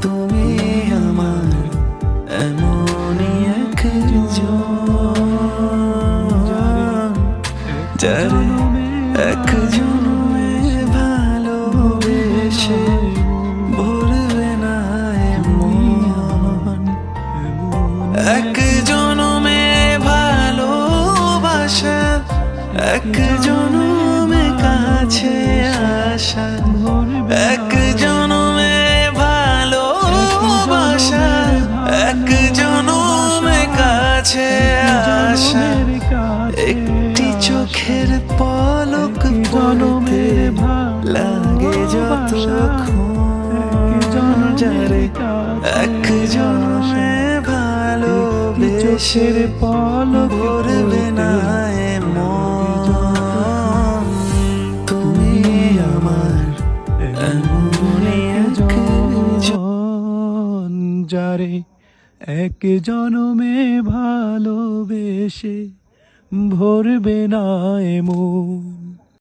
তুমি আমার এমনই একজন, যারে এক জন্মে ভালোবেসে ভরবে না এমন। এক জন্মে ভালোবাসা, এক জন্মে কাছে আসা, এক জন্মে ভালোবাসা, এক জন্মে কাছে আসা। একটি চোখের পলক পড়তে লাগে যতক্ষণ, যারে এক জন্মে ভালোবেসে পলক ভরবে না এমন। তুমি আমার এমনই একজন, যারে এক জনমে ভালোবেসে ভরবে না এমন।